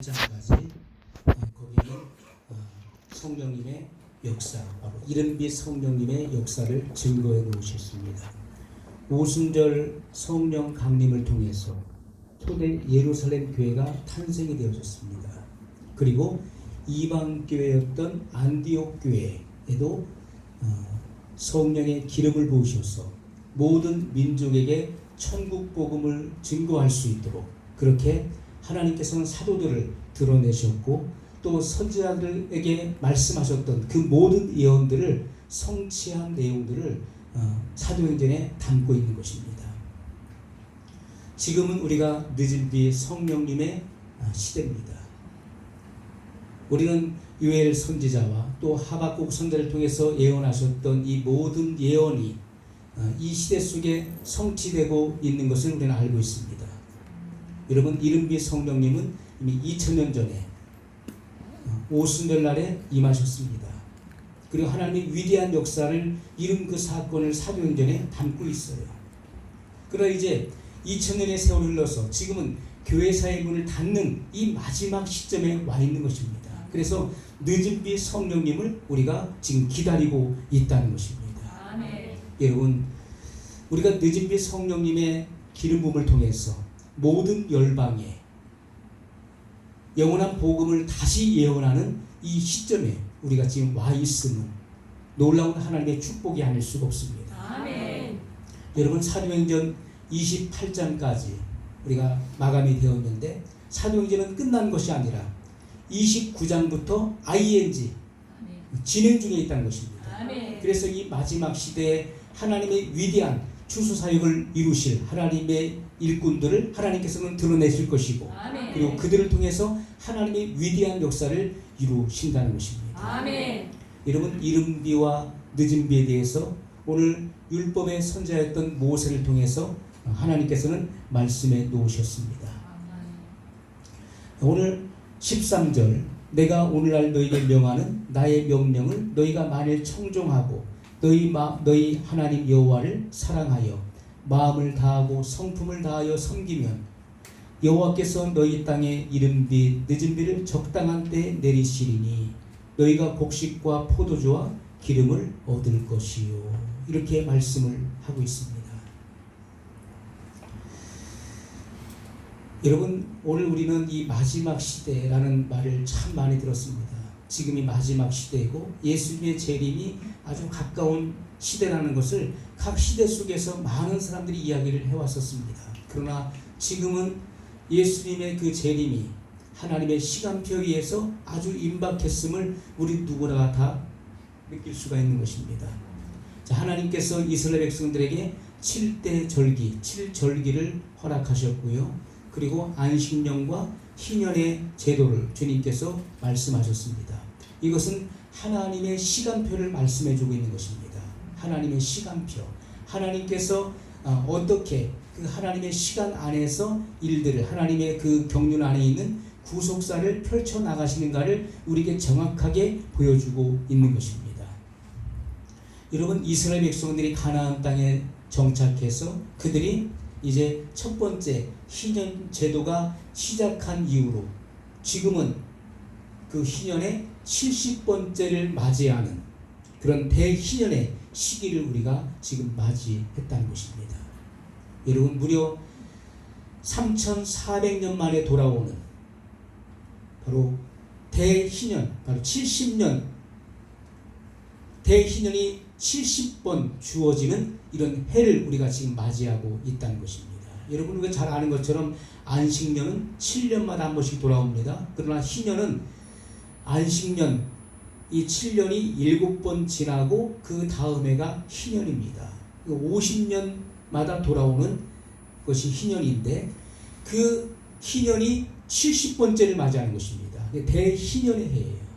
장까지 거기는 성령님의 역사, 바로 이른빛 성령님의 역사를 증거해 놓으셨습니다. 오순절 성령 강림을 통해서 초대 예루살렘 교회가 탄생이 되어졌습니다. 그리고 이방 교회였던 안디옥 교회에도 성령의 기름을 부으셔서 모든 민족에게 천국 복음을 증거할 수 있도록 그렇게 하나님께서는 사도들을 드러내셨고 또 선지자들에게 말씀하셨던 그 모든 예언들을 성취한 내용들을 사도행전에 담고 있는 것입니다. 지금은 우리가 늦은 비 성령님의 시대입니다. 우리는 요엘 선지자와 또 하박국 선지자를 통해서 예언하셨던 이 모든 예언이 이 시대 속에 성취되고 있는 것을 우리는 알고 있습니다. 여러분, 이른빛 성령님은 이미 2000년 전에 오순절 날에 임하셨습니다. 그리고 하나님의 위대한 역사를 이룬 그 사건을 사도행전에 담고 있어요. 그러나 이제 2000년의 세월이 흘러서 지금은 교회사의 문을 닫는 이 마지막 시점에 와 있는 것입니다. 그래서 늦은빛 성령님을 우리가 지금 기다리고 있다는 것입니다. 아멘. 여러분, 우리가 늦은빛 성령님의 기름 부음을 통해서 모든 열방에 영원한 복음을 다시 예언하는 이 시점에 우리가 지금 와 있음은 놀라운 하나님의 축복이 아닐 수가 없습니다. 아멘. 여러분, 사도행전 28장까지 우리가 마감이 되었는데 사도행전은 끝난 것이 아니라 29장부터 ING 진행 중에 있다는 것입니다. 아멘. 그래서 이 마지막 시대에 하나님의 위대한 추수사역을 이루실 하나님의 일꾼들을 하나님께서는 드러내실 것이고 아멘. 그리고 그들을 통해서 하나님의 위대한 역사를 이루신다는 것입니다. 아멘. 여러분, 이른비와 늦은비에 대해서 오늘 율법의 선지자였던 모세를 통해서 하나님께서는 말씀해 놓으셨습니다. 오늘 13절, 내가 오늘날 너희에게 명하는 나의 명령을 너희가 만일 청종하고 너희 하나님 여호와를 사랑하여 마음을 다하고 성품을 다하여 섬기면 여호와께서 너희 땅에 이른비 늦은비를 적당한 때에 내리시리니 너희가 곡식과 포도주와 기름을 얻을 것이요. 이렇게 말씀을 하고 있습니다. 여러분, 오늘 우리는 이 마지막 시대라는 말을 참 많이 들었습니다. 지금이 마지막 시대이고 예수님의 재림이 아주 가까운 시대라는 것을 각 시대 속에서 많은 사람들이 이야기를 해왔었습니다. 그러나 지금은 예수님의 그 재림이 하나님의 시간표에 의해서 아주 임박했음을 우리 누구나 다 느낄 수가 있는 것입니다. 자, 하나님께서 이스라엘 백성들에게 7대 절기, 7절기를 허락하셨고요. 그리고 안식년과 희년의 제도를 주님께서 말씀하셨습니다. 이것은 하나님의 시간표를 말씀해주고 있는 것입니다. 하나님의 시간표, 하나님께서 어떻게 그 하나님의 시간 안에서 일들을, 하나님의 그 경륜 안에 있는 구속사를 펼쳐나가시는가를 우리에게 정확하게 보여주고 있는 것입니다. 여러분, 이스라엘 백성들이 가나안 땅에 정착해서 그들이 이제 첫 번째 희년 제도가 시작한 이후로 지금은 그 희년의 70번째를 맞이하는 그런 대희년의 시기를 우리가 지금 맞이했다는 것입니다. 여러분, 무려 3400년 만에 돌아오는 바로 대희년, 바로 70년, 대희년이 70번 주어지는 이런 해를 우리가 지금 맞이하고 있다는 것입니다. 여러분, 우리가 잘 아는 것처럼 안식년은 7년마다 한 번씩 돌아옵니다. 그러나 희년은 안식년 이 7년이 7번 지나고 그 다음 해가 희년입니다. 50년마다 돌아오는 것이 희년인데 그 희년이 70번째를 맞이하는 것입니다. 대희년의 해예요.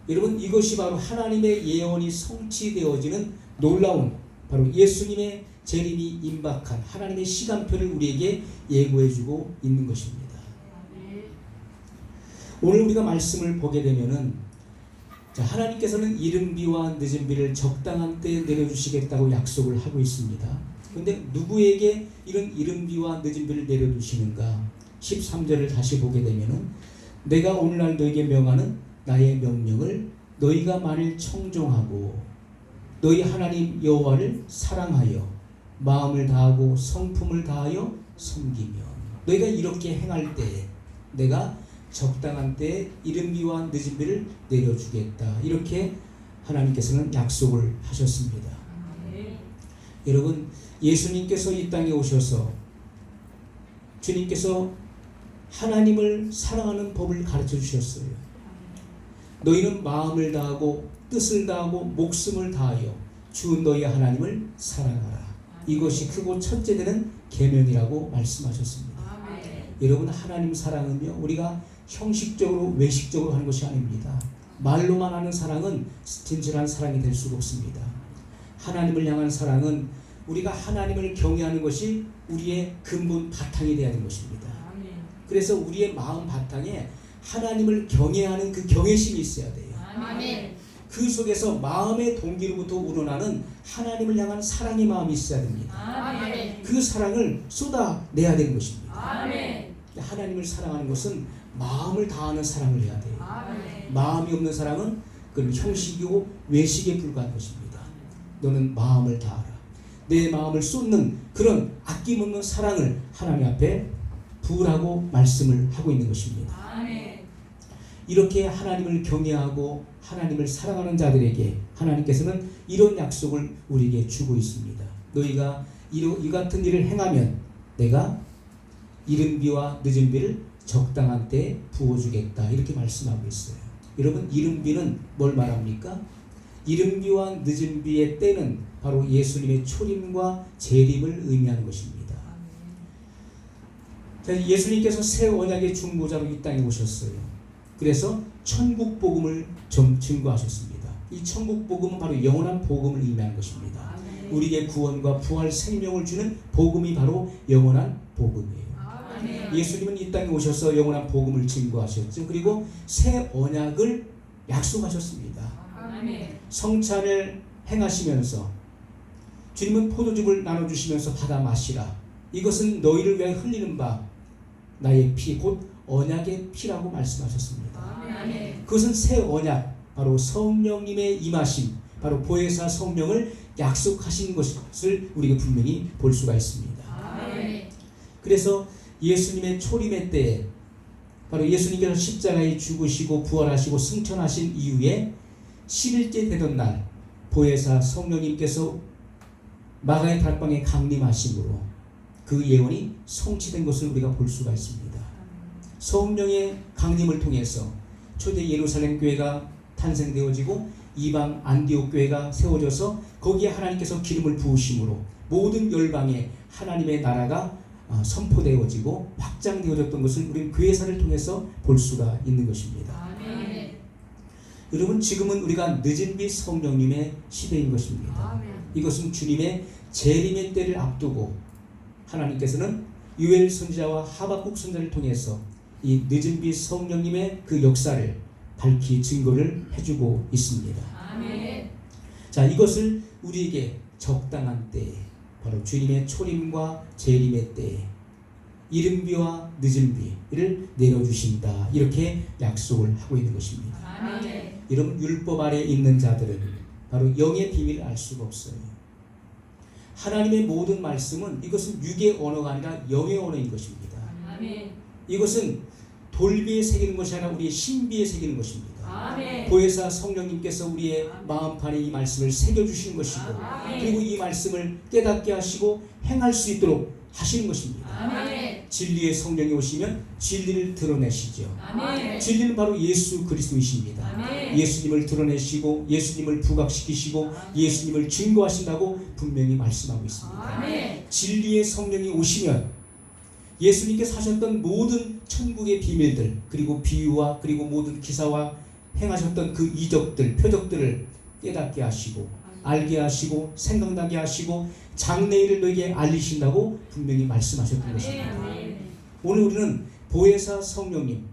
여러분, 이것이 바로 하나님의 예언이 성취되어지는 놀라운 바로 예수님의 재림이 임박한 하나님의 시간표를 우리에게 예고해주고 있는 것입니다. 오늘 우리가 말씀을 보게 되면은 하나님께서는 이른비와 늦은비를 적당한 때에 내려주시겠다고 약속을 하고 있습니다. 그런데 누구에게 이런 이른비와 늦은비를 내려주시는가? 13절을 다시 보게 되면은 내가 오늘날 너에게 명하는 나의 명령을 너희가 만일 청종하고 너희 하나님 여호와를 사랑하여 마음을 다하고 성품을 다하여 섬기면 너희가 이렇게 행할 때에 내가 적당한 때에 이른 비와 늦은 비를 내려주겠다. 이렇게 하나님께서는 약속을 하셨습니다. 여러분, 예수님께서 이 땅에 오셔서 주님께서 하나님을 사랑하는 법을 가르쳐 주셨어요. 너희는 마음을 다하고 뜻을 다하고 목숨을 다하여 주 너희 하나님을 사랑하라. 이것이 크고 첫째 되는 계명이라고 말씀하셨습니다. 여러분, 하나님 사랑은요, 우리가 형식적으로 외식적으로 하는 것이 아닙니다. 말로만 하는 사랑은 진실한 사랑이 될 수가 없습니다. 하나님을 향한 사랑은 우리가 하나님을 경외하는 것이 우리의 근본 바탕이 되어야 하는 것입니다. 그래서 우리의 마음 바탕에 하나님을 경외하는 그 경외심이 있어야 돼요. 그 속에서 마음의 동기로부터 우러나는 하나님을 향한 사랑의 마음이 있어야 됩니다. 그 사랑을 쏟아내야 되는 것입니다. 하나님을 사랑하는 것은 마음을 다하는 사랑을 해야 돼요. 마음이 없는 사랑은 그건 형식이고 외식에 불과한 것입니다. 너는 마음을 다하라. 내 마음을 쏟는 그런 아낌없는 사랑을 하나님 앞에 부으라고 말씀을 하고 있는 것입니다. 이렇게 하나님을 경외하고 하나님을 사랑하는 자들에게 하나님께서는 이런 약속을 우리에게 주고 있습니다. 너희가 이 같은 일을 행하면 내가 이른 비와 늦은 비를 적당한 때에 부어주겠다. 이렇게 말씀하고 있어요. 여러분, 이른 비는 뭘 말합니까? 이른 비와 늦은 비의 때는 바로 예수님의 초림과 재림을 의미하는 것입니다. 예수님께서 새 언약의 중보자로 이 땅에 오셨어요. 그래서 천국 복음을 증거하셨습니다. 이 천국 복음은 바로 영원한 복음을 의미하는 것입니다. 우리에게 구원과 부활 생명을 주는 복음이 바로 영원한 복음이에요. 예수님은 이 땅에 오셔서 영원한 복음을 증거하셨죠. 그리고 새 언약을 약속하셨습니다. 성찬을 행하시면서 주님은 포도즙을 나눠주시면서 받아 마시라. 이것은 너희를 위하여 흘리는 바 나의 피 곧 언약의 피라고 말씀하셨습니다. 그것은 새 언약, 바로 성령님의 임하심, 바로 보혜사 성령을 약속하신 것을 우리가 분명히 볼 수가 있습니다. 그래서 예수님의 초림의 때에 바로 예수님께서 십자가에 죽으시고 부활하시고 승천하신 이후에 10일째 되던 날 보혜사 성령님께서 마가의 달방에 강림하심으로 그 예언이 성취된 것을 우리가 볼 수가 있습니다. 성령의 강림을 통해서 초대 예루살렘 교회가 탄생되어지고 이방 안디옥 교회가 세워져서 거기에 하나님께서 기름을 부으심으로 모든 열방에 하나님의 나라가 선포되어지고 확장되어졌던 것을 우리는 교회사를 통해서 볼 수가 있는 것입니다. 여러분, 지금은 우리가 늦은 비 성령님의 시대인 것입니다. 이것은 주님의 재림의 때를 앞두고 하나님께서는 요엘 선지자와 하박국 선지자를 통해서 이 늦은 비 성령님의 그 역사를 밝히 증거를 해주고 있습니다. 자, 이것을 우리에게 적당한 때에 바로 주님의 초림과 재림의 때에 이른 비와 늦은 비를 내려주신다. 이렇게 약속을 하고 있는 것입니다. 여러분, 율법 아래 있는 자들은 바로 영의 비밀을 알 수가 없어요. 하나님의 모든 말씀은 이것은 육의 언어가 아니라 영의 언어인 것입니다. 이것은 돌비에 새기는 것이 아니라 우리의 신비에 새기는 것입니다. 보혜사 성령님께서 우리의 마음판에 이 말씀을 새겨주시는 것이고 그리고 이 말씀을 깨닫게 하시고 행할 수 있도록 하시는 것입니다. 진리의 성령이 오시면 진리를 드러내시죠. 진리는 바로 예수 그리스도이십니다. 예수님을 드러내시고 예수님을 부각시키시고 예수님을 증거하신다고 분명히 말씀하고 있습니다. 진리의 성령이 오시면 예수님께서 하셨던 모든 천국의 비밀들 그리고 비유와 그리고 모든 기사와 행하셨던 그 이적들 표적들을 깨닫게 하시고 알게 하시고 생각나게 하시고 장래일을 너에게 알리신다고 분명히 말씀하셨던 것입니다. 오늘 우리는 보혜사 성령님,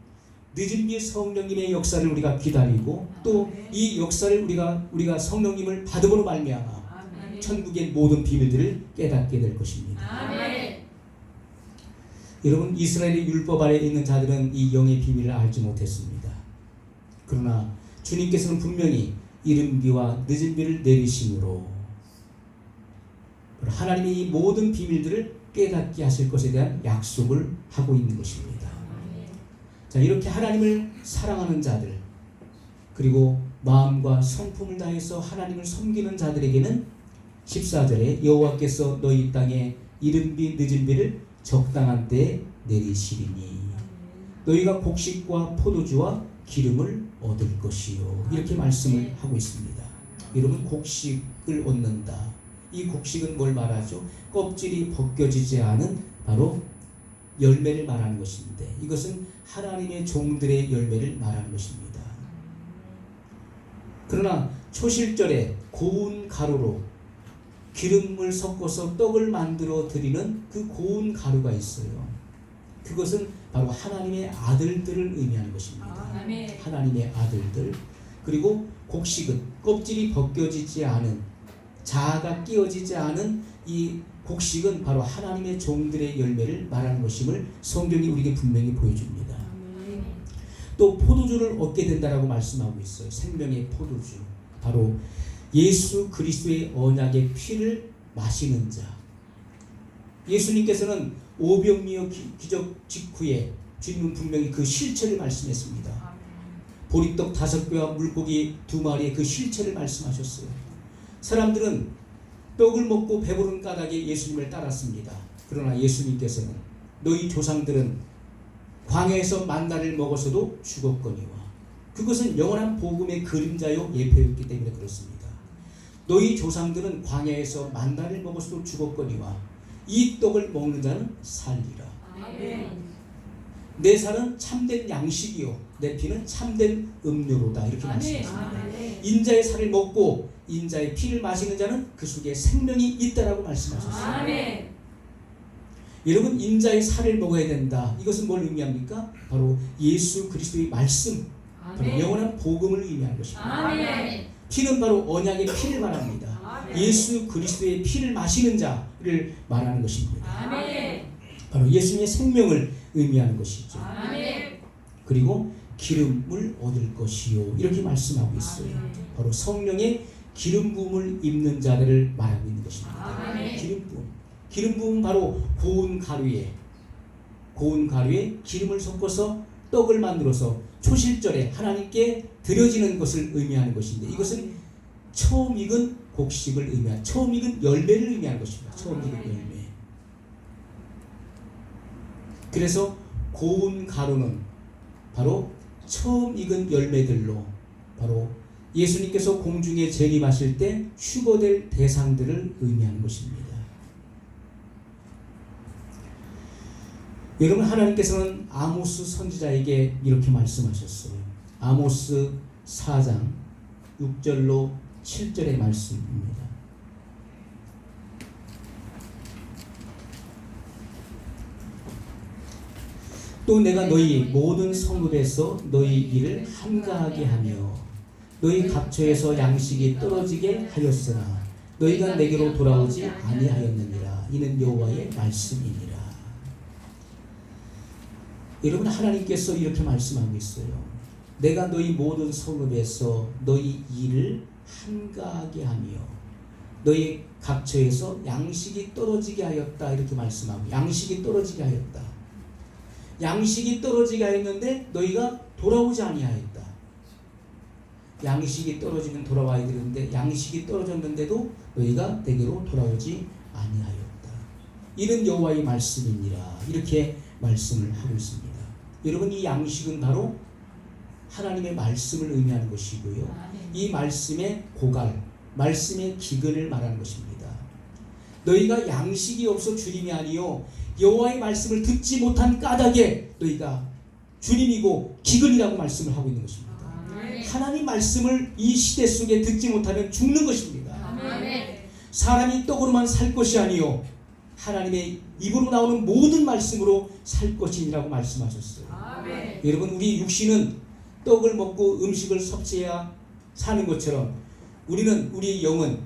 늦은 비 성령님의 역사를 우리가 기다리고 또 이 역사를 우리가 성령님을 받음으로 말미암아 천국의 모든 비밀들을 깨닫게 될 것입니다. 여러분, 이스라엘의 율법 아래 있는 자들은 이 영의 비밀을 알지 못했습니다. 그러나 주님께서는 분명히 이른 비와 늦은 비를 내리심으로 하나님이 이 모든 비밀들을 깨닫게 하실 것에 대한 약속을 하고 있는 것입니다. 자, 이렇게 하나님을 사랑하는 자들, 그리고 마음과 성품을 다해서 하나님을 섬기는 자들에게는 14절에 여호와께서 너희 땅에 이른 비 늦은 비를 적당한 때에 내리시리니 너희가 곡식과 포도주와 기름을 얻을 것이요, 이렇게 말씀을 하고 있습니다. 여러분, 곡식을 얻는다. 이 곡식은 뭘 말하죠? 껍질이 벗겨지지 않은 바로 열매를 말하는 것인데, 이것은 하나님의 종들의 열매를 말하는 것입니다. 그러나 초실절에 고운 가루로 기름을 섞어서 떡을 만들어 드리는 그 고운 가루가 있어요. 그것은 바로 하나님의 아들들을 의미하는 것입니다. 하나님의 아들들. 그리고 곡식은 껍질이 벗겨지지 않은, 자아가 끼어지지 않은 이 곡식은 바로 하나님의 종들의 열매를 말하는 것임을 성경이 우리에게 분명히 보여줍니다. 또 포도주를 얻게 된다라고 말씀하고 있어요. 생명의 포도주. 바로 예수 그리스도의 언약의 피를 마시는 자. 예수님께서는 오병이어 기적 직후에 주님은 분명히 그 실체를 말씀했습니다. 보리떡 5개와 물고기 2마리의 그 실체를 말씀하셨어요. 사람들은 떡을 먹고 배부른 까닭에 예수님을 따랐습니다. 그러나 예수님께서는 너희 조상들은 광야에서 만나를 먹어서도 죽었거니와, 그것은 영원한 복음의 그림자요 예표였기 때문에 그렇습니다. 너희 조상들은 광야에서 만나를 먹어서도 죽었거니와 이 떡을 먹는 자는 살리라. 내 살은 참된 양식이요 내 피는 참된 음료로다, 이렇게 말씀하십니다. 인자의 살을 먹고 인자의 피를 마시는 자는 그 속에 생명이 있다라고 말씀하셨습니다. 여러분, 인자의 살을 먹어야 된다. 이것은 뭘 의미합니까? 바로 예수 그리스도의 말씀, 바로 영원한 복음을 의미하는 것입니다. 피는 바로 언약의 피를 말합니다. 예수 그리스도의 피를 마시는 자를 말하는 것입니다. 바로 예수님의 생명을 의미하는 것이죠. 그리고 기름을 얻을 것이요, 이렇게 말씀하고 있어요. 바로 성령의 기름 부음을 입는 자들을 말하고 있는 것입니다. 기름 부음. 기름 부음은 바로 고운 가루에 기름을 섞어서 떡을 만들어서 초실절에 하나님께 드려지는 것을 의미하는 것인데, 이것은 처음 익은 곡식을 의미하는, 처음 익은 열매를 의미하는 것입니다. 처음 익은 열매. 그래서 고운 가루는 바로 처음 익은 열매들로 바로 예수님께서 공중에 재림하실 때 휴거될 대상들을 의미하는 것입니다. 여러분, 하나님께서는 아모스 선지자에게 이렇게 말씀하셨어요. 아모스 4장 6절로 7절의 말씀입니다. 또 내가 너희 모든 성읍에서 너희 일을 한가하게 하며 너희 각처에서 양식이 떨어지게 하였으나 너희가 내게로 돌아오지 아니하였느니라. 이는 여호와의 말씀이니라. 여러분, 하나님께서 이렇게 말씀하고 있어요. 내가 너희 모든 성읍에서 너희 일을 한가하게 하며 너희 각처에서 양식이 떨어지게 하였다, 이렇게 말씀하고, 양식이 떨어지게 하였다. 양식이 떨어지게 하였는데 너희가 돌아오지 아니하였다. 양식이 떨어지면 돌아와야 되는데 양식이 떨어졌는데도 너희가 내게로 돌아오지 아니하였다. 이는 여호와의 말씀이니라. 이렇게 말씀을 하고 있습니다. 여러분, 이 양식은 바로 하나님의 말씀을 의미하는 것이고요. 이 말씀의 고갈, 말씀의 기근을 말하는 것입니다. 너희가 양식이 없어 주님이 아니요 여호와의 말씀을 듣지 못한 까닭에 너희가 주님이고 기근이라고 말씀을 하고 있는 것입니다. 하나님 말씀을 이 시대 속에 듣지 못하면 죽는 것입니다. 사람이 떡으로만 살 것이 아니요 하나님의 입으로 나오는 모든 말씀으로 살 것이라고 말씀하셨어요. 여러분, 우리 육신은 떡을 먹고 음식을 섭취해야 사는 것처럼 우리는, 우리의 영은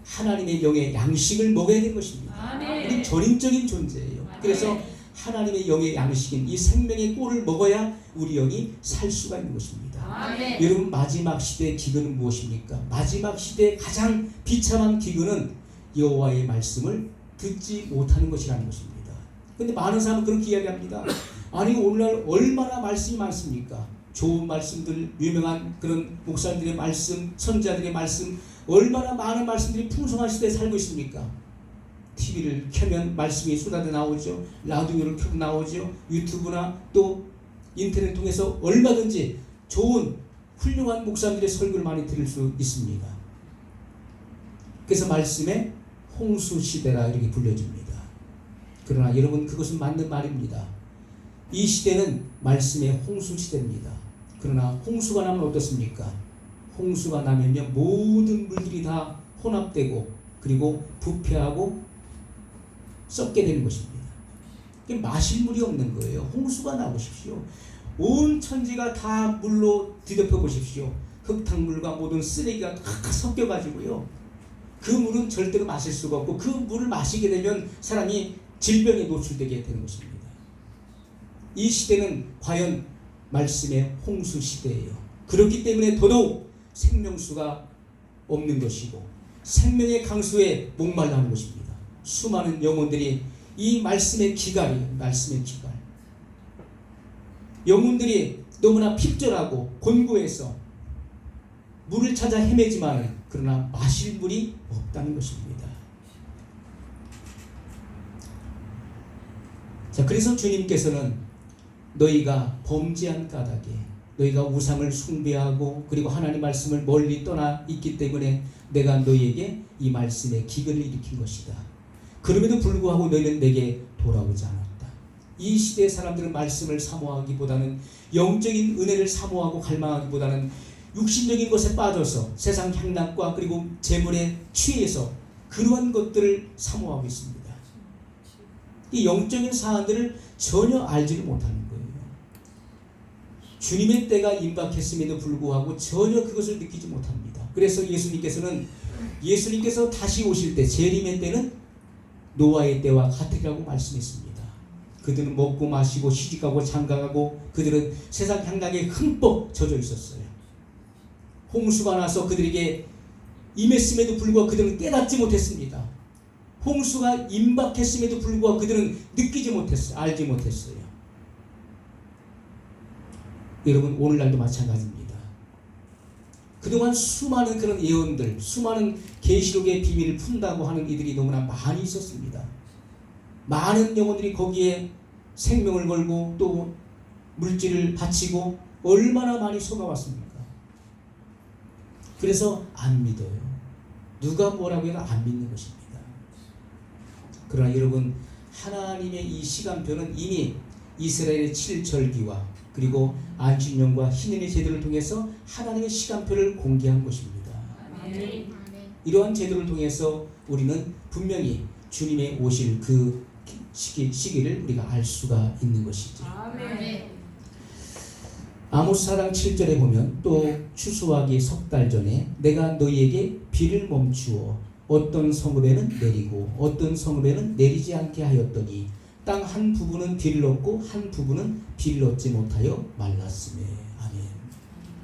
하나님의 영의 양식을 먹어야 될 것입니다. 우리는 전인적인 존재예요. 그래서 하나님의 영의 양식인 이 생명의 꼴을 먹어야 우리 영이 살 수가 있는 것입니다. 아멘. 여러분, 마지막 시대의 기근은 무엇입니까? 마지막 시대의 가장 비참한 기근은 여호와의 말씀을 듣지 못하는 것이라는 것입니다. 그런데 많은 사람은 그렇게 이야기합니다. 아니, 오늘날 얼마나 말씀이 많습니까? 좋은 말씀들, 유명한 그런 목사님들의 말씀, 선자들의 말씀, 얼마나 많은 말씀들이 풍성한 시대에 살고 있습니까? TV를 켜면 말씀이 쏟아져 나오죠. 라디오를 켜면 나오죠. 유튜브나 또 인터넷 통해서 얼마든지 좋은 훌륭한 목사님들의 설교를 많이 들을 수 있습니다. 그래서 말씀의 홍수시대라 이렇게 불려집니다. 그러나 여러분, 그것은 맞는 말입니다. 이 시대는 말씀의 홍수시대입니다. 그러나 홍수가 나면 어떻습니까? 홍수가 나면요, 모든 물들이 다 혼합되고 그리고 부패하고 썩게 되는 것입니다. 마실 물이 없는 거예요. 홍수가 나오십시오. 온 천지가 다 물로 뒤덮여 보십시오. 흙탕물과 모든 쓰레기가 다 섞여가지고요, 그 물은 절대로 마실 수가 없고 그 물을 마시게 되면 사람이 질병에 노출되게 되는 것입니다. 이 시대는 과연 말씀의 홍수 시대예요. 그렇기 때문에 더더욱 생명수가 없는 것이고 생명의 강수에 목말라 하는 것입니다. 수많은 영혼들이 이 말씀의 기갈이에요. 말씀의 기갈. 영혼들이 너무나 핍절하고 곤고해서 물을 찾아 헤매지만 그러나 마실 물이 없다는 것입니다. 자, 그래서 주님께서는 너희가 범죄한 까닭에, 너희가 우상을 숭배하고 그리고 하나님 말씀을 멀리 떠나 있기 때문에 내가 너희에게 이 말씀의 기근을 일으킨 것이다. 그럼에도 불구하고 너희는 내게 돌아오지 않았다. 이 시대의 사람들은 말씀을 사모하기보다는, 영적인 은혜를 사모하고 갈망하기보다는 육신적인 것에 빠져서 세상 향락과 그리고 재물에 취해서 그러한 것들을 사모하고 있습니다. 이 영적인 사안들을 전혀 알지를 못하는 거예요. 주님의 때가 임박했음에도 불구하고 전혀 그것을 느끼지 못합니다. 그래서 예수님께서 다시 오실 때, 재림의 때는 노아의 때와 같으리라고 말씀했습니다. 그들은 먹고 마시고 시집가고 장가가고 그들은 세상 향락에 흠뻑 젖어 있었어요. 홍수가 나서 그들에게 임했음에도 불구하고 그들은 깨닫지 못했습니다. 홍수가 임박했음에도 불구하고 그들은 느끼지 못했어요. 알지 못했어요. 여러분, 오늘날도 마찬가지입니다. 그동안 수많은 그런 예언들, 수많은 계시록의 비밀을 푼다고 하는 이들이 너무나 많이 있었습니다. 많은 영혼들이 거기에 생명을 걸고 또 물질을 바치고 얼마나 많이 속아왔습니까? 그래서 안 믿어요. 누가 뭐라고 해도 안 믿는 것입니다. 그러나 여러분, 하나님의 이 시간표는 이미 이스라엘의 7절기와 그리고 안식년과 희년의 제도를 통해서 하나님의 시간표를 공개한 것입니다. 아멘. 이러한 제도를 통해서 우리는 분명히 주님의 오실 그 시기를 우리가 알 수가 있는 것이죠. 아멘. 아모스 4장 7절에 보면 또 추수하기 석 달 전에 내가 너희에게 비를 멈추어 어떤 성읍에는 내리고 어떤 성읍에는 내리지 않게 하였더니 땅 한 부분은 비를 얻고 한 부분은 비를 얻지 못하여 말랐으며. 아멘.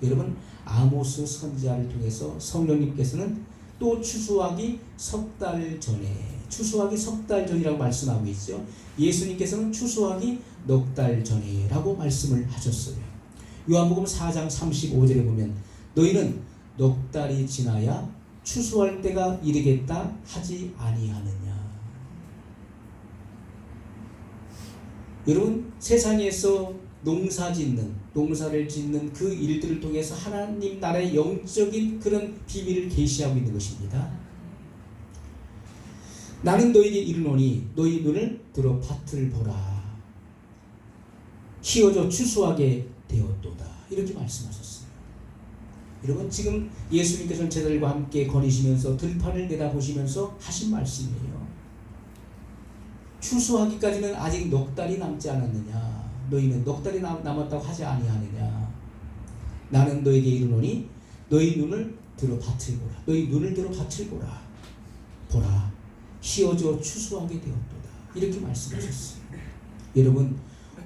여러분, 아모스 선지자를 통해서 성령님께서는 또 추수하기 석 달 전에, 추수하기 석 달 전이라고 말씀하고 있죠. 예수님께서는 추수하기 넉 달 전에 라고 말씀을 하셨어요. 요한복음 4장 35절에 보면 너희는 넉 달이 지나야 추수할 때가 이르겠다 하지 아니하느냐. 여러분, 세상에서 농사를 짓는 그 일들을 통해서 하나님 나라의 영적인 그런 비밀을 계시하고 있는 것입니다. 나는 너희에게 이르노니 너희 눈을 들어 밭을 보라. 키워져 추수하게 되었도다. 이렇게 말씀하셨어요. 여러분, 지금 예수님께서는 제자들과 함께 거니시면서 들판을 내다보시면서 하신 말씀이에요. 추수하기까지는 아직 넉 달이 남지 않았느냐. 너희는 넉 달이 남았다고 하지 아니하느냐. 나는 너희에게 이르노니 너희 눈을 들어 밭을 보라. 너희 눈을 들어 밭을 보라. 보라. 키워져 추수하게 되었도다. 이렇게 말씀하셨어요. 여러분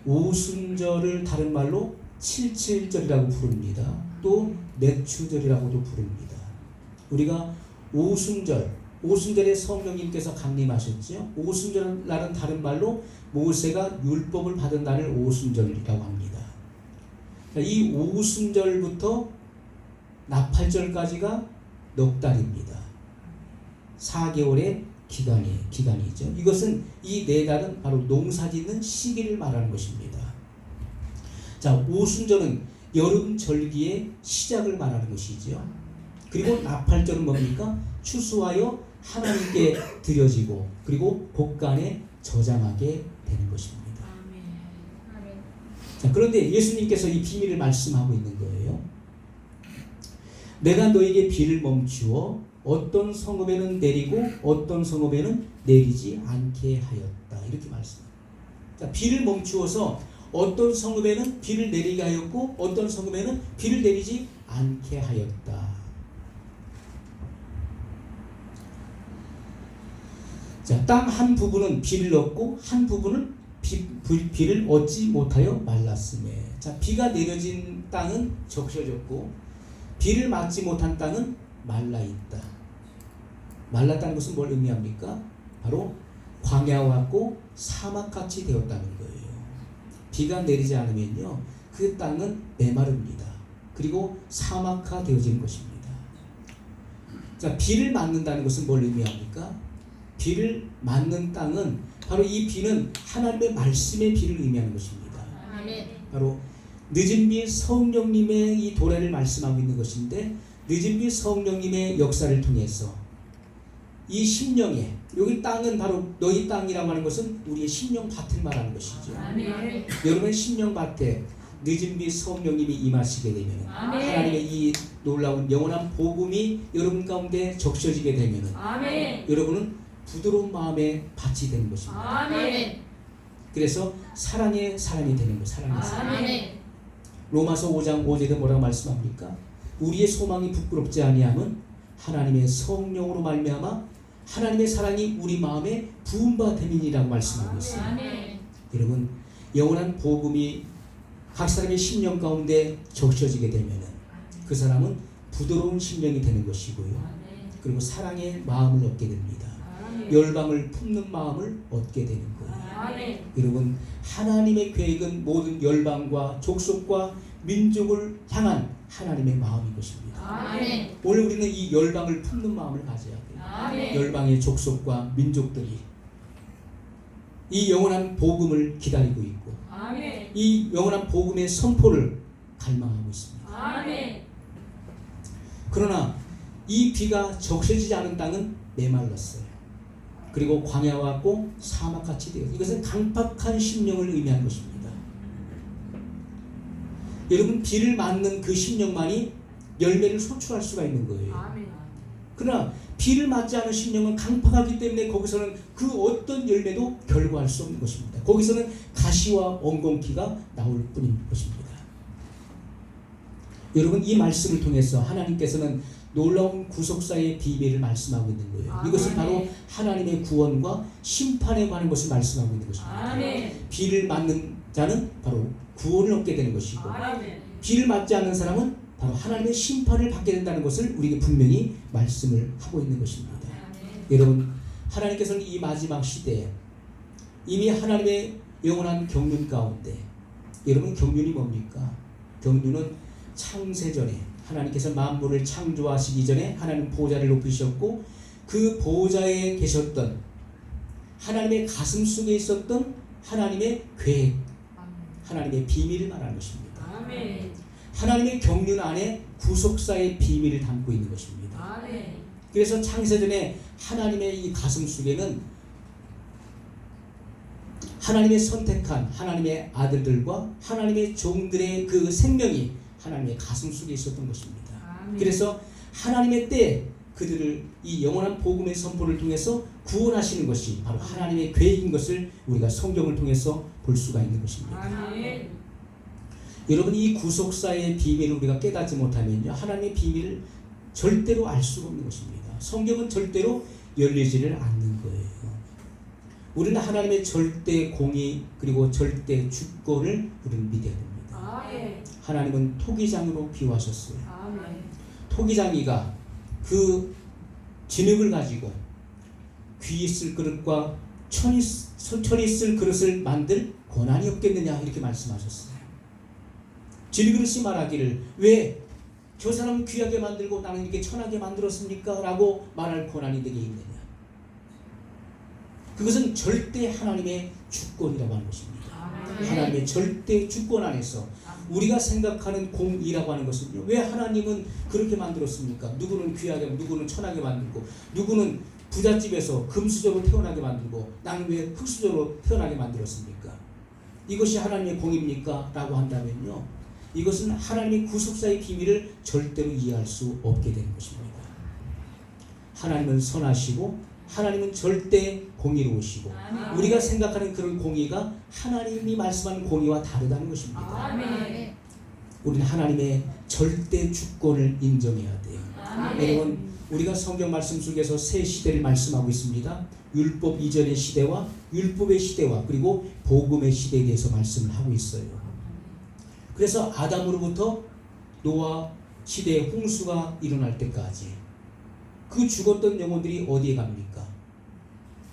오순절을 다른 말로 칠칠절이라고 부릅니다. 또 맥추절이라고도 부릅니다. 우리가 오순절에 성령님께서 강림하셨죠. 오순절 날은 다른 말로 모세가 율법을 받은 날을 오순절이라고 합니다. 이 오순절부터 나팔절까지가 넉 달입니다. 4개월의 기간이죠. 이것은 이 4달은 바로 농사짓는 시기를 말하는 것입니다. 자, 오순절은 여름 절기의 시작을 말하는 것이죠. 그리고 나팔절은 뭡니까? 추수하여 하나님께 드려지고 그리고 곳간에 저장하게 되는 것입니다. 자, 그런데 예수님께서 이 비밀을 말씀하고 있는 거예요. 내가 너에게 비를 멈추어 어떤 성읍에는 내리고 어떤 성읍에는 내리지 않게 하였다. 이렇게 말씀합니다. 자, 비를 멈추어서 어떤 성읍에는 비를 내리게 하였고 어떤 성읍에는 비를 내리지 않게 하였다. 자, 땅 한 부분은 비를 얻고 한 부분은 비를 얻지 못하여 말랐음에. 자, 비가 내려진 땅은 적셔졌고 비를 맞지 못한 땅은 말라있다. 말랐다는 것은 뭘 의미합니까? 바로 광야와 같고 사막같이 되었다는 거예요. 비가 내리지 않으면요 그 땅은 메마릅니다. 그리고 사막화 되어지는 것입니다. 자, 비를 맞는다는 것은 뭘 의미합니까? 비를 맞는 땅은 바로 이 비는 하나님의 말씀의 비를 의미하는 것입니다. 바로 늦은 비 성령님의 이 도래를 말씀하고 있는 것인데 늦은 비 성령님의 역사를 통해서 이 심령에 여기 땅은 바로 너희 땅이라고 하는 것은 우리의 심령밭을 말하는 것이죠. 여러분의 심령밭에 늦은 비 성령님이 임하시게 되면 하나님의 이 놀라운 영원한 복음이 여러분 가운데 적셔지게 되면 여러분은 부드러운 마음의 밭이 되는 것입니다. 그래서 사랑의 사람이 되는 거예요. 사랑의 사람. 로마서 5장 5절에 뭐라고 말씀합니까? 우리의 소망이 부끄럽지 아니함은 하나님의 성령으로 말미암아 하나님의 사랑이 우리 마음에 부은 바 됨이니라고 말씀하고 있어요. 여러분 영원한 복음이 각 사람의 심령 가운데 적셔지게 되면 그 사람은 부드러운 심령이 되는 것이고요. 그리고 사랑의 마음을 얻게 됩니다. 열방을 품는 마음을 얻게 되는 거예요. 여러분 하나님의 계획은 모든 열방과 족속과 민족을 향한 하나님의 마음인 것입니다. 오늘 우리는 이 열방을 품는 마음을 가져야 돼요. 열방의 족속과 민족들이 이 영원한 복음을 기다리고 있고 이 영원한 복음의 선포를 갈망하고 있습니다. 그러나 이 비가 적셔지지 않은 땅은 메말랐어요. 그리고 광야와 같고 사막같이 되어 이것은 강팍한 심령을 의미하는 것입니다. 여러분 비를 맞는 그 심령만이 열매를 소출할 수가 있는 거예요. 그러나 비를 맞지 않은 심령은 강팍하기 때문에 거기서는 그 어떤 열매도 결과할 수 없는 것입니다. 거기서는 가시와 엉겅퀴가 나올 뿐인 것입니다. 여러분 이 말씀을 통해서 하나님께서는 놀라운 구속사의 비밀을 말씀하고 있는 거예요. 이것은 바로 하나님의 구원과 심판에 관한 것을 말씀하고 있는 것입니다. 비를 맞는 자는 바로 구원을 얻게 되는 것이고 비를 맞지 않는 사람은 바로 하나님의 심판을 받게 된다는 것을 우리에게 분명히 말씀을 하고 있는 것입니다. 여러분 하나님께서는 이 마지막 시대에 이미 하나님의 영원한 경륜 가운데 여러분 경륜이 뭡니까? 경륜은 창세전에 하나님께서 만물을 창조하시기 전에 하나님 보좌를 높이셨고 그 보좌에 계셨던 하나님의 가슴 속에 있었던 하나님의 계획, 하나님의 비밀을 말하는 것입니다. 하나님의 경륜 안에 구속사의 비밀을 담고 있는 것입니다. 그래서 창세전에 하나님의 이 가슴 속에는 하나님의 선택한 하나님의 아들들과 하나님의 종들의 그 생명이 하나님의 가슴 속에 있었던 것입니다. 그래서 하나님의 때에 그들을 이 영원한 복음의 선포를 통해서 구원하시는 것이 바로 하나님의 계획인 것을 우리가 성경을 통해서 볼 수가 있는 것입니다. 여러분 이 구속사의 비밀을 우리가 깨닫지 못하면요 하나님의 비밀을 절대로 알 수가 없는 것입니다. 성경은 절대로 열리지를 않는 거예요. 우리는 하나님의 절대 공의 그리고 절대 주권을 우리는 믿어야 됩니다. 하나님은 토기장으로 비유하셨어요. 토기장이가 그 진흙을 가지고 귀 있을 그릇과 천이 쓸 그릇을 만들 권한이 없겠느냐 이렇게 말씀하셨어요. 진그릇이 말하기를 왜 저 사람은 귀하게 만들고 나는 이렇게 천하게 만들었습니까? 라고 말할 권한이 내게 있느냐. 그것은 절대 하나님의 주권이라고 하는 것입니다. 하나님의 절대 주권 안에서 우리가 생각하는 공의라고 하는 것은요, 왜 하나님은 그렇게 만들었습니까? 누구는 귀하게, 누구는 천하게 만들고, 누구는 부잣집에서 금수저로 태어나게 만들고, 나는 왜 흙수저로 태어나게 만들었습니까? 이것이 하나님의 공입니까? 라고 한다면요, 이것은 하나님의 구속사의 비밀을 절대로 이해할 수 없게 되는 것입니다. 하나님은 선하시고 하나님은 절대 공의로우시고 우리가 생각하는 그런 공의가 하나님이 말씀하는 공의와 다르다는 것입니다. 우리는 하나님의 절대 주권을 인정해야 돼요. 여러분, 우리가 성경 말씀 속에서 세 시대를 말씀하고 있습니다. 율법 이전의 시대와 율법의 시대와 그리고 복음의 시대에 대해서 말씀을 하고 있어요. 그래서 아담으로부터 노아 시대의 홍수가 일어날 때까지 그 죽었던 영혼들이 어디에 갑니까?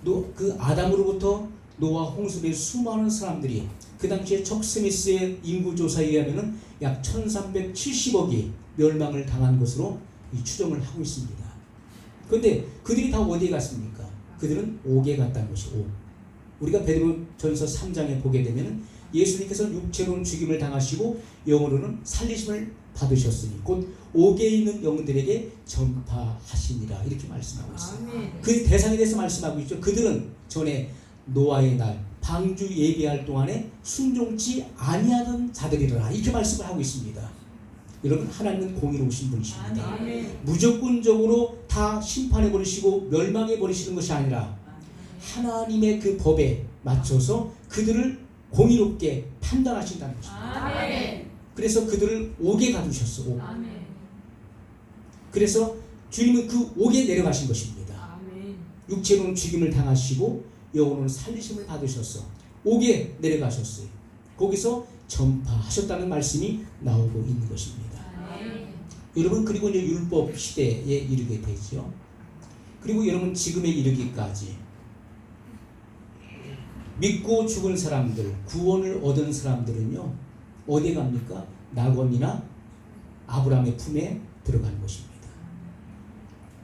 그 아담으로부터 노아 홍수의 수많은 사람들이 그 당시에 척 스미스의 인구조사에 의하면 약 1370억이 멸망을 당한 것으로 추정을 하고 있습니다. 그런데 그들이 다 어디에 갔습니까? 그들은 옥에 갔다는 것이 옥. 우리가 베드로전서 3장에 보게 되면 예수님께서 육체로는 죽임을 당하시고 영으로는 살리심을 받으셨으니 곧 옥에 있는 영들에게 전파하시니라 이렇게 말씀하고 있어요. 그 대상에 대해서 말씀하고 있죠. 그들은 전에 노아의 날 방주 예비할 동안에 순종치 아니하던 자들이라 이렇게 말씀을 하고 있습니다. 여러분, 하나님은 공의로우신 분이십니다. 무조건적으로 다 심판해 버리시고 멸망해 버리시는 것이 아니라 하나님의 그 법에 맞춰서 그들을 공의롭게 판단하신다는 것입니다. 그래서 그들을 옥에 가두셨어. 옥. 그래서 주님은 그 옥에 내려가신 것입니다. 육체로는 죽임을 당하시고 영으로는 살리심을 받으셔서 옥에 내려가셨어요. 거기서 전파하셨다는 말씀이 나오고 있는 것입니다. 여러분, 그리고 이제 율법 시대에 이르게 되죠. 그리고 여러분, 지금에 이르기까지 믿고 죽은 사람들, 구원을 얻은 사람들은요, 어디에 갑니까? 낙원이나 아브라함의 품에 들어가는 것입니다.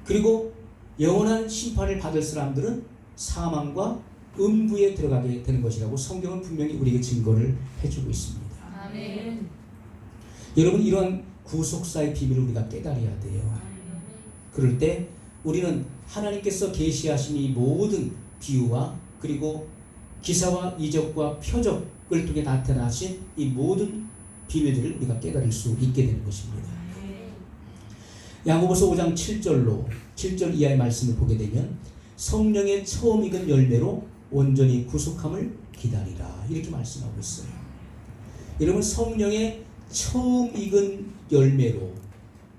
그리고 영원한 심판을 받을 사람들은 사망과 음부에 들어가게 되는 것이라고 성경은 분명히 우리에게 증거를 해주고 있습니다. 아멘. 여러분, 이러한 구속사의 비밀을 우리가 깨달아야 돼요. 그럴 때 우리는 하나님께서 계시하신 이 모든 비유와 그리고 기사와 이적과 표적을 통해 나타나신 이 모든 비밀들을 우리가 깨달을 수 있게 되는 것입니다. 야고보서 5장 7절 이하의 말씀을 보게 되면 성령의 처음 익은 열매로 온전히 구속함을 기다리라 이렇게 말씀하고 있어요. 여러분, 성령의 처음 익은 열매로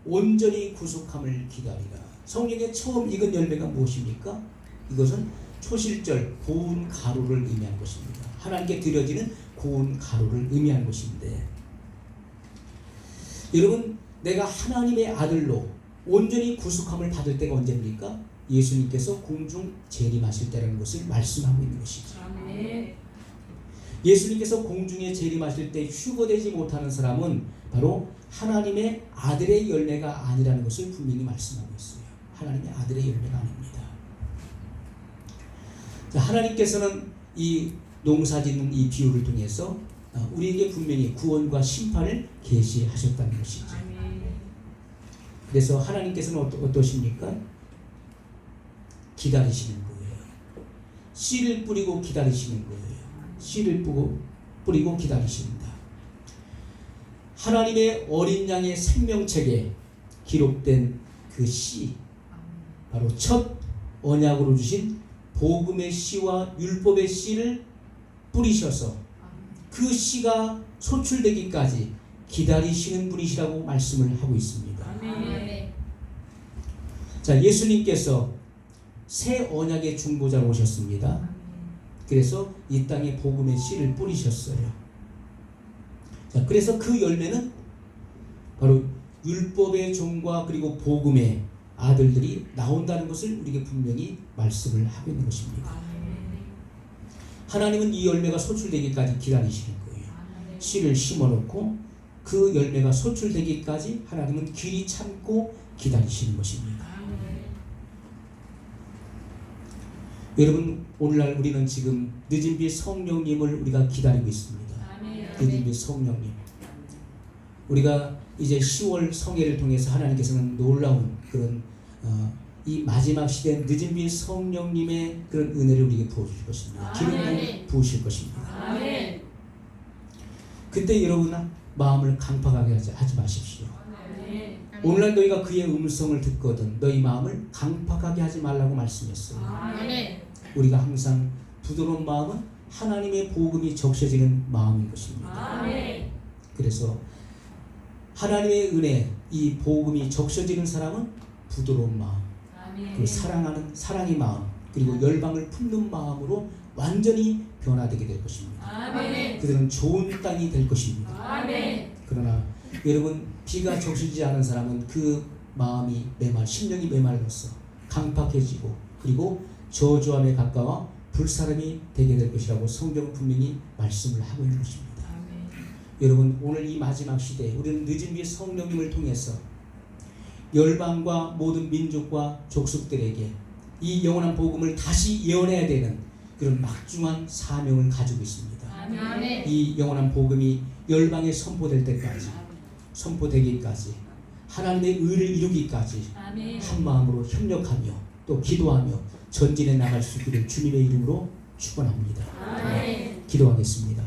온전히 구속함을 기다리라. 성령의 처음 익은 열매가 무엇입니까? 이것은 초실절 고운 가루를 의미하는 것입니다. 하나님께 드려지는 고운 가루를 의미하는 것인데, 여러분, 내가 하나님의 아들로 온전히 구속함을 받을 때가 언제입니까? 예수님께서 공중 재림하실 때라는 것을 말씀하고 있는 것이죠. 예수님께서 공중에 재림하실 때 휴거되지 못하는 사람은 바로 하나님의 아들의 열매가 아니라는 것을 분명히 말씀하고 있어요. 하나님의 아들의 열매가 아닙니다. 하나님께서는 이 농사짓는 이 비유를 통해서 우리에게 분명히 구원과 심판을 계시하셨다는 것이죠. 그래서 하나님께서는 어떠십니까? 기다리시는 거예요. 씨를 뿌리고 기다리시는 거예요. 씨를 뿌리고 기다리십니다. 하나님의 어린 양의 생명책에 기록된 그 씨, 바로 첫 언약으로 주신 복음의 씨와 율법의 씨를 뿌리셔서 그 씨가 소출되기까지 기다리시는 분이시라고 말씀을 하고 있습니다. 자, 예수님께서 새 언약의 중보자로 오셨습니다. 그래서 이 땅에 복음의 씨를 뿌리셨어요. 자, 그래서 그 열매는 바로 율법의 종과 그리고 복음의 아들들이 나온다는 것을 우리에게 분명히 말씀을 하고 있는 것입니다. 하나님은 이 열매가 소출되기까지 기다리시는 거예요. 씨를 심어놓고 그 열매가 소출되기까지 하나님은 길이 참고 기다리시는 것입니다. 여러분, 오늘날 우리는 지금 늦은 비 성령님을 우리가 기다리고 있습니다. 늦은 비 성령님. 우리가 이제 10월 성회를 통해서 하나님께서는 놀라운 그런 이 마지막 시대 늦은 비 성령님의 그런 은혜를 우리에게 부어주실 것입니다. 기름 부으실 것입니다. 그때 여러분 마음을 강팍하게 하지 마십시오. 오늘날 너희가 그의 음성을 듣거든 너희 마음을 강팍하게 하지 말라고 말씀했어요. 우리가 항상 부드러운 마음은 하나님의 복음이 적셔지는 마음인 것입니다. 그래서 하나님의 은혜, 이 복음이 적셔지는 사람은 부드러운 마음, 그리고 사랑의 마음, 그리고 열방을 품는 마음으로 완전히 변화되게 될 것입니다. 그들은 좋은 땅이 될 것입니다. 그러나 여러분, 비가 적시지 않은 사람은 그 마음이 심령이 메말라서 강팍해지고 그리고 저주함에 가까워 불사람이 되게 될 것이라고 성경은 분명히 말씀을 하고 있는 것입니다. 여러분, 오늘 이 마지막 시대에 우리는 늦은 비 성령님을 통해서 열방과 모든 민족과 족속들에게 이 영원한 복음을 다시 예언해야 되는 그런 막중한 사명을 가지고 있습니다. 이 영원한 복음이 열방에 선포될 때까지, 선포되기까지, 하나님의 의를 이루기까지 한 마음으로 협력하며 또 기도하며 전진해 나갈 수 있기를 주님의 이름으로 축원합니다. 기도하겠습니다.